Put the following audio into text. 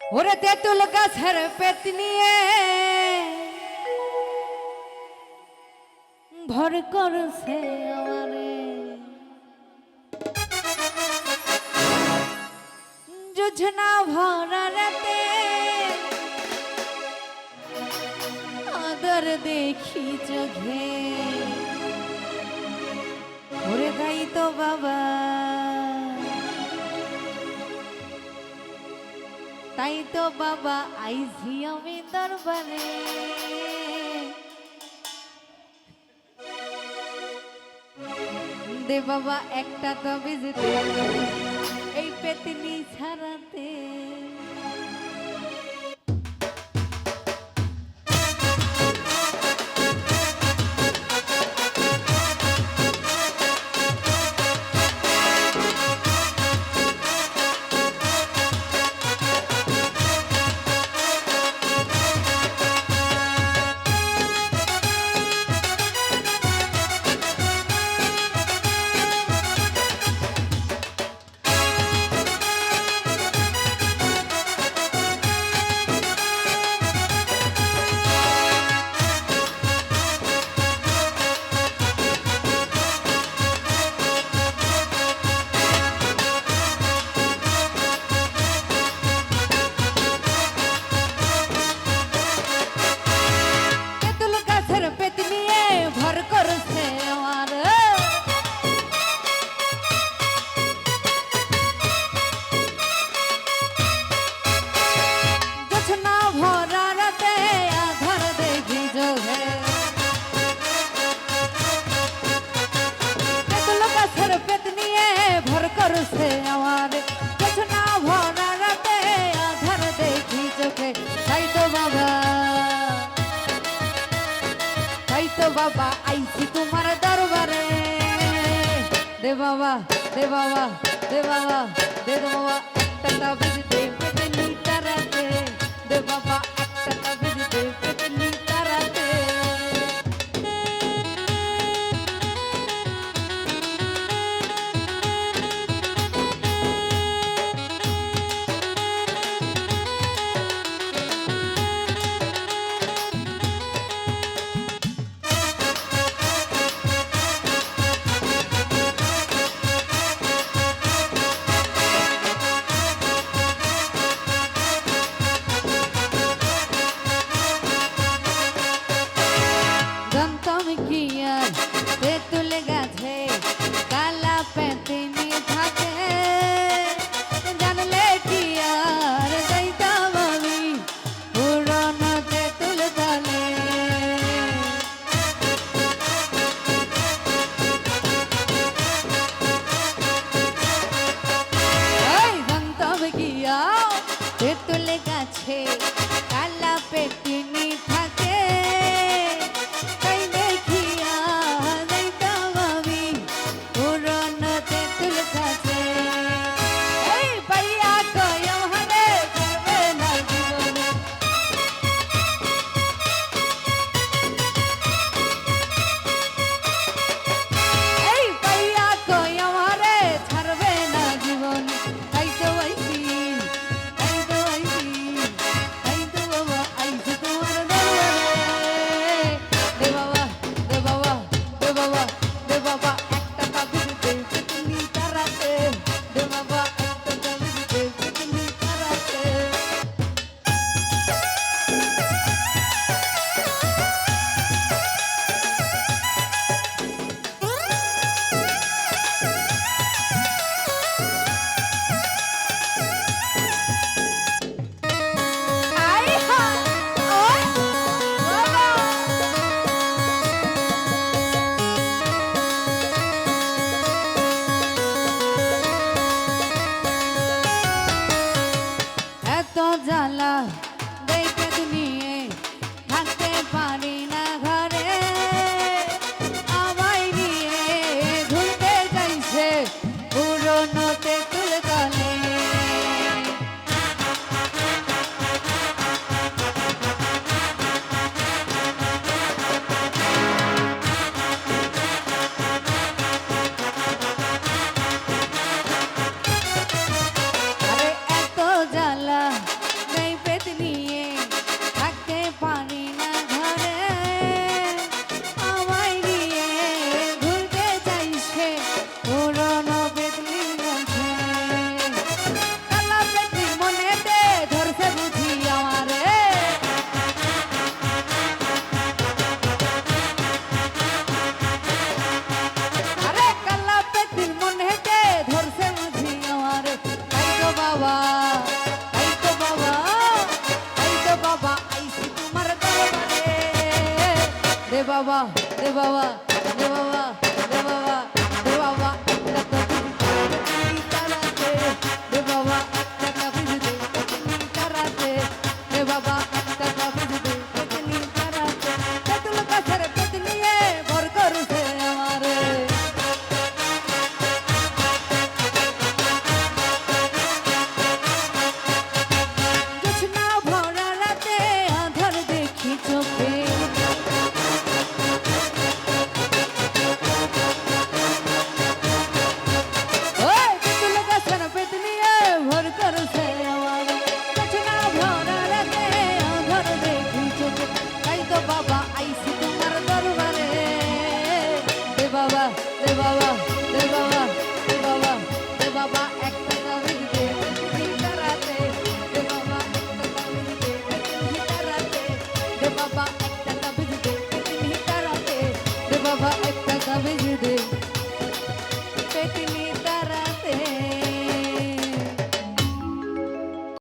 ওরে তেঁতুল গাছের পেট নিয়ে ভর করছে আমারে যোজনা ভরা রাতে আদর দেখি চোখে ওরে তাই তো বাবা তাই তো বাবা আইছি আমি দরবারে দে বাবা একটা তাবিজ দে এই পেতনি ছাড়াতে করছে আমার কিছু না ভরা রাতে আধার দেখি চোখে তাই তো বাবা আইছি তোমার দরবারে দে বাবা দে বাবা দে বাবা দে বাবা একটা তাবিজ দে পেতনি তারাতে দে বাবা একটা তাবিজ দে পেতনি তারাতে তেঁতুল গাছে কালা পেতনি থাকে জানলে কি আর যাইতাম আমি পুরনো তেঁতুল তলে জানতাম কি তেঁতুল গাছে কালা পেতনি থাকে জ্বালা দেখে নিয়ে থাকতে পারি না ঘরে আমায় নিয়ে ঘুরতে যাইছে পুরনো তেঁতুল তলে আরে এত জ্বালা বাবা দে বাবা